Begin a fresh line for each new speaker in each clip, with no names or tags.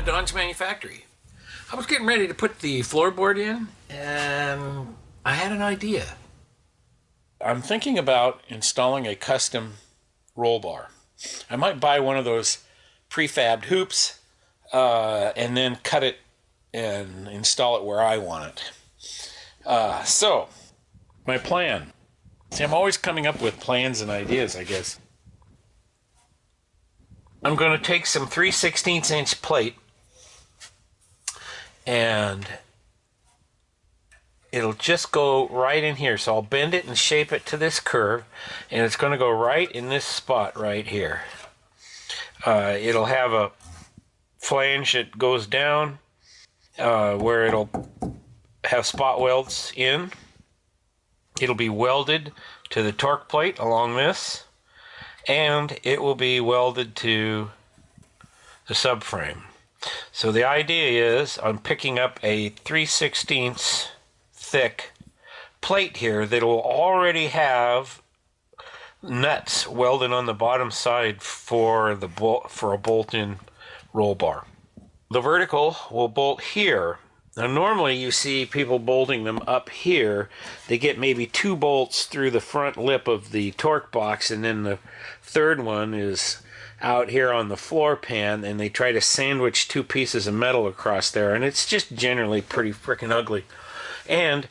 Don's Manufactory. I was getting ready to put the floorboard in, and I had an idea. I'm thinking about installing a custom roll bar. I might buy one of those prefabbed hoops and then cut it and install it where I want it. So, my plan. See, I'm always coming up with plans and ideas, I guess. I'm going to take some 3/16 inch plate and it'll just go right in here. So I'll bend it and shape it to this curve, and it's going to go right in this spot right here. It'll have a flange that goes down where it'll have spot welds in. It'll be welded to the torque plate along this, and it will be welded to the subframe. So the idea is I'm picking up a 3/16 thick plate here that will already have nuts welded on the bottom side for a bolt-in roll bar. The vertical will bolt here. Now normally you see people bolting them up here. They get maybe 2 bolts through the front lip of the torque box, and then the third one is out here on the floor pan, and they try to sandwich 2 pieces of metal across there, and it's just generally pretty freaking ugly. And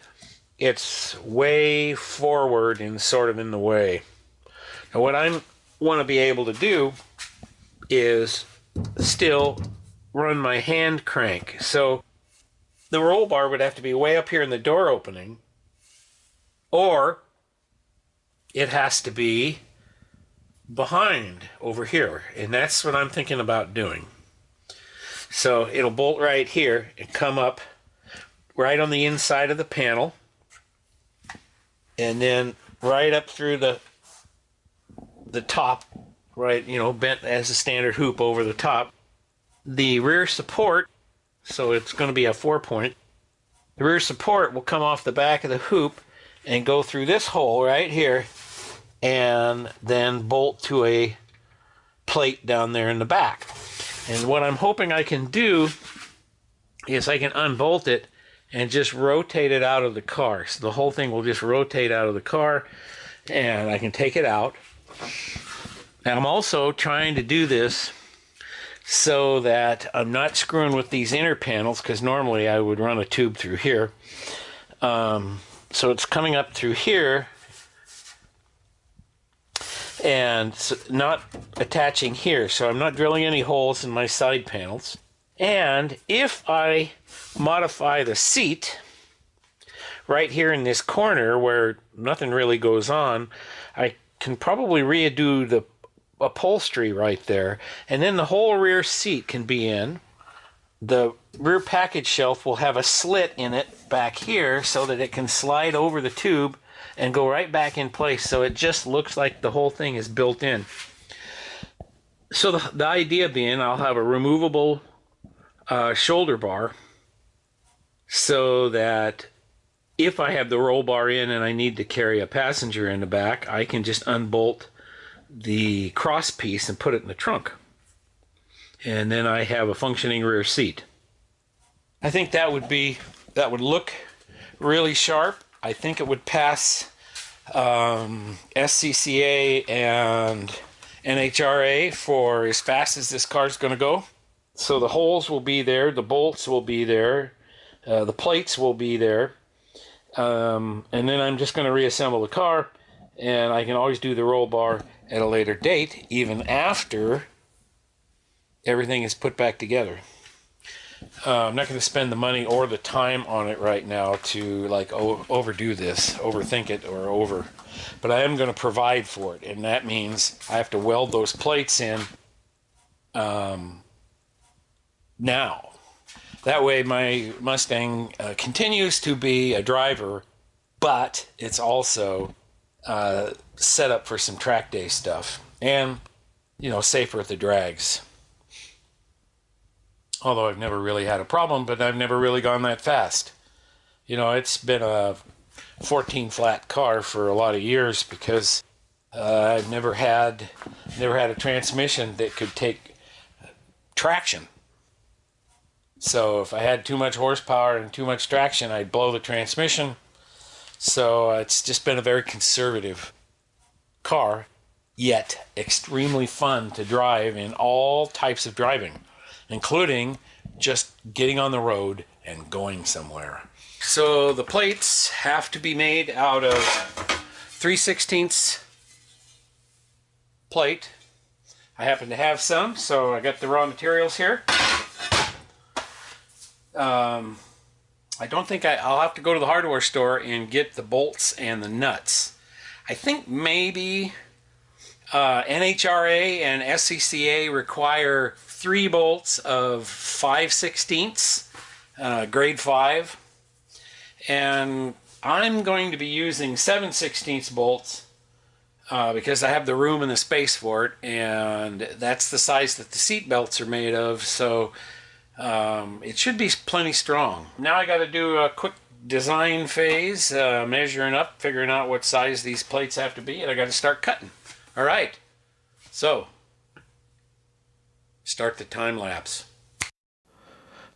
it's way forward and sort of in the way. Now what I want to be able to do is still run my hand crank. So the roll bar would have to be way up here in the door opening, or it has to be behind over here, and that's what I'm thinking about doing. So it'll bolt right here and come up right on the inside of the panel, and then right up through the top, right, you know, bent as a standard hoop over the top. The rear support, so it's going to be a 4-point. The rear support will come off the back of the hoop and go through this hole right here, and then bolt to a plate down there in the back. And what I'm hoping I can do is I can unbolt it and just rotate it out of the car. So the whole thing will just rotate out of the car, and I can take it out. Now I'm also trying to do this so that I'm not screwing with these inner panels, because normally I would run a tube through here. So it's coming up through here and not attaching here, so I'm not drilling any holes in my side panels. And if I modify the seat right here in this corner where nothing really goes on, I can probably redo the upholstery right there, and then the whole rear seat can be in. The rear package shelf will have a slit in it back here so that it can slide over the tube and go right back in place, so it just looks like the whole thing is built in. So the idea being, I'll have a removable shoulder bar, so that if I have the roll bar in and I need to carry a passenger in the back, I can just unbolt the cross piece and put it in the trunk, and then I have a functioning rear seat. I think that would look really sharp. I think it would pass SCCA and NHRA for as fast as this car's going to go. So the holes will be there, the bolts will be there, the plates will be there, and then I'm just going to reassemble the car, and I can always do the roll bar at a later date, even after everything is put back together. I'm not going to spend the money or the time on it right now to like overdo this, overthink it, but I am going to provide for it, and that means I have to weld those plates in now. That way my Mustang continues to be a driver, but it's also set up for some track day stuff, and, you know, safer at the drags. Although I've never really had a problem, but I've never really gone that fast. You know, it's been a 14 flat car for a lot of years because I've never had a transmission that could take traction. So if I had too much horsepower and too much traction, I'd blow the transmission. So it's just been a very conservative car, yet extremely fun to drive in all types of driving, including just getting on the road and going somewhere. So the plates have to be made out of 3/16 plate. I happen to have some, so I got the raw materials here. I don't think I'll have to go to the hardware store and get the bolts and the nuts. I think maybe NHRA and SCCA require 3 bolts of 5/16, grade 5. And I'm going to be using 7/16 bolts because I have the room and the space for it, and that's the size that the seat belts are made of, so it should be plenty strong. Now I got to do a quick design phase, measuring up, figuring out what size these plates have to be, and I got to start cutting. All right, so start the time lapse.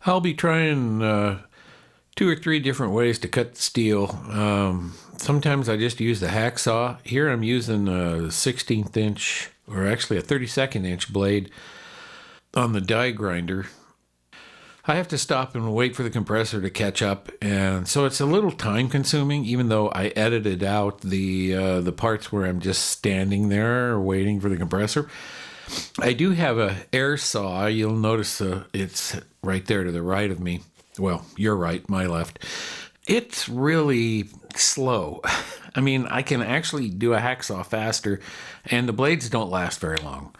I'll be trying 2 or 3 different ways to cut the steel. Sometimes I just use the hacksaw. Here I'm using a 16th inch, or actually a 32nd inch blade on the die grinder. I have to stop and wait for the compressor to catch up, and so it's a little time consuming, even though I edited out the parts where I'm just standing there waiting for the compressor. I do have a air saw. You'll notice it's right there to the right of me. Well, your right, my left. It's really slow. I mean, I can actually do a hacksaw faster, and the blades don't last very long.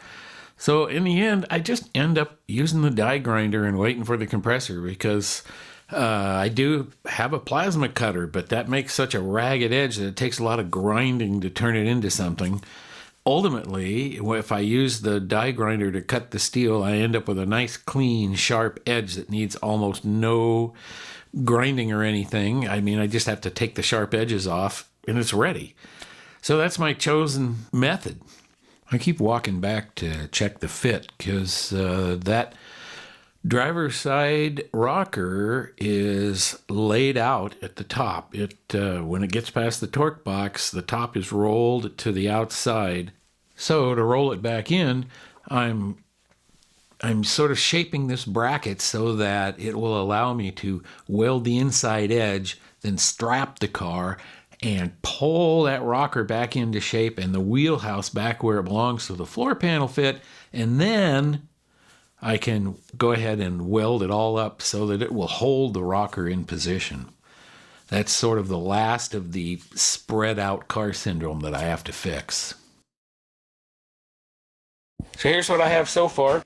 So in the end, I just end up using the die grinder and waiting for the compressor because I do have a plasma cutter, but that makes such a ragged edge that it takes a lot of grinding to turn it into something. Ultimately, if I use the die grinder to cut the steel, I end up with a nice, clean, sharp edge that needs almost no grinding or anything. I mean, I just have to take the sharp edges off and it's ready. So that's my chosen method. I keep walking back to check the fit because that driver's side rocker is laid out at the top. When it gets past the torque box, the top is rolled to the outside. So to roll it back in, I'm sort of shaping this bracket so that it will allow me to weld the inside edge, then strap the car and pull that rocker back into shape and the wheelhouse back where it belongs so the floor panel fit, and then I can go ahead and weld it all up so that it will hold the rocker in position. That's sort of the last of the spread out car syndrome that I have to fix. So here's what I have so far.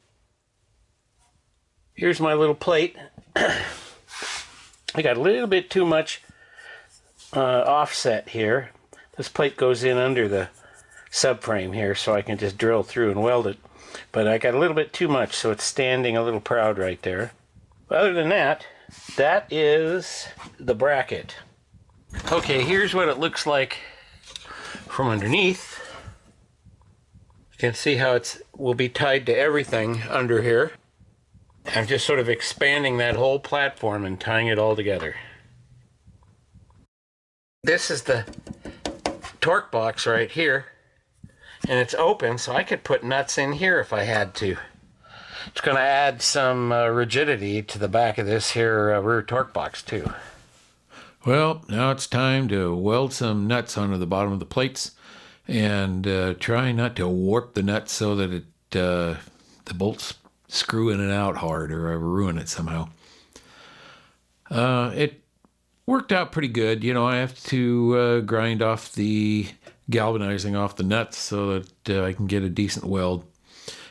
Here's my little plate. I got a little bit too much offset here. This plate goes in under the subframe here, so I can just drill through and weld it. But I got a little bit too much, so it's standing a little proud right there. But other than that, that is the bracket. Okay, here's what it looks like from underneath. You can see how it will be tied to everything under here. I'm just sort of expanding that whole platform and tying it all together. This is the torque box right here, and it's open, so I could put nuts in here if I had to. It's going to add some rigidity to the back of this here rear torque box too. Well, now it's time to weld some nuts onto the bottom of the plates and try not to warp the nuts so that the bolts screw in and out hard or ruin it somehow. It worked out pretty good. You know, I have to grind off the galvanizing off the nuts so that I can get a decent weld.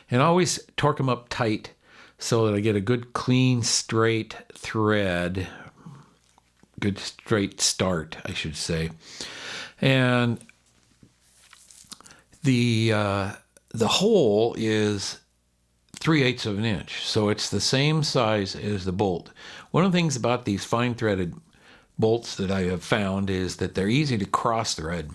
And always torque them up tight so that I get a good clean straight thread. Good straight start, I should say. And the hole is 3/8 of an inch, so it's the same size as the bolt. One of the things about these fine threaded bolts that I have found is that they're easy to cross thread.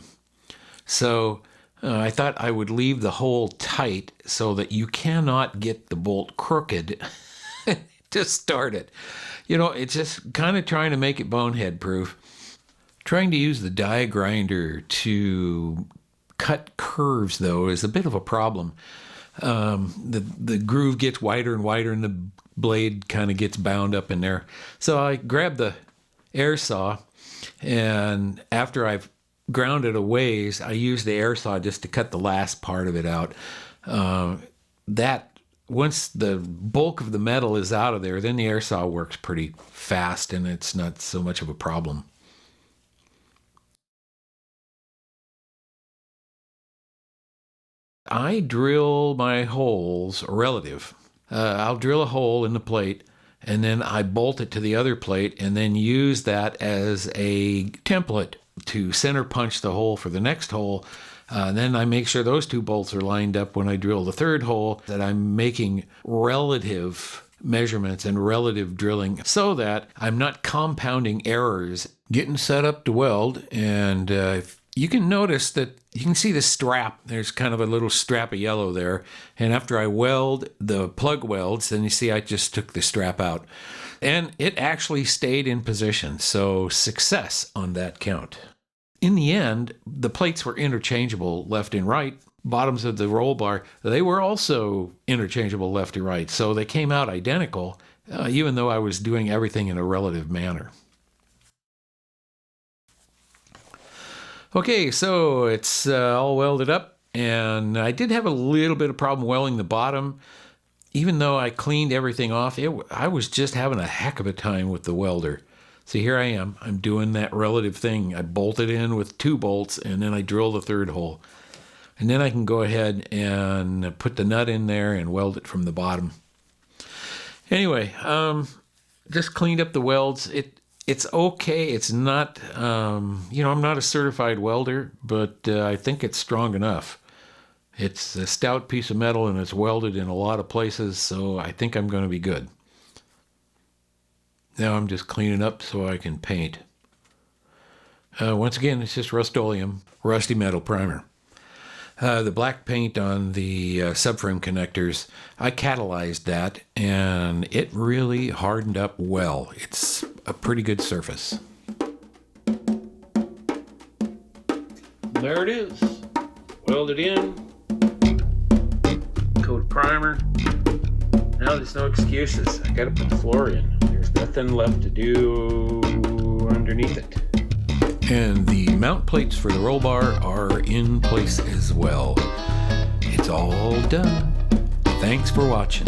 So I thought I would leave the hole tight so that you cannot get the bolt crooked
to start it. You know, it's just kind of trying to make it bonehead proof. Trying to use the die grinder to cut curves, though, is a bit of a problem. The groove gets wider and wider, and the blade kind of gets bound up in there. So I grabbed the air saw, and after I've ground it a ways, I use the air saw just to cut the last part of it out. Once the bulk of the metal is out of there, then the air saw works pretty fast, and it's not so much of a problem. I drill my holes relative. I'll drill a hole in the plate, and then I bolt it to the other plate, and then use that as a template to center punch the hole for the next hole. Then I make sure those two bolts are lined up when I drill the third hole, that I'm making relative measurements and relative drilling so that I'm not compounding errors. Getting set up to weld, and you can notice that you can see the strap. There's kind of a little strap of yellow there. And after I weld the plug welds, then you see I just took the strap out. And it actually stayed in position. So success on that count. In the end, the plates were interchangeable left and right. Bottoms of the roll bar, they were also interchangeable left and right. So they came out identical, even though I was doing everything in a relative manner. Okay, so it's all welded up, and I did have a little bit of problem welding the bottom. Even though I cleaned everything off, I was just having a heck of a time with the welder. So here I am. I'm doing that relative thing. I bolted in with 2 bolts, and then I drill the third hole. And then I can go ahead and put the nut in there and weld it from the bottom. Anyway, just cleaned up the welds. It's okay. It's not, I'm not a certified welder, but I think it's strong enough. It's a stout piece of metal, and it's welded in a lot of places, so I think I'm going to be good. Now I'm just cleaning up so I can paint. Once again, it's just Rust-Oleum rusty metal primer. The black paint on the subframe connectors, I catalyzed that, and it really hardened up well. It's a pretty good surface. There it is. Welded in. Coat primer. Now there's no excuses. I gotta put the floor in. There's nothing left to do underneath it. And the mount plates for the roll bar are in place as well. It's all done. Thanks for watching.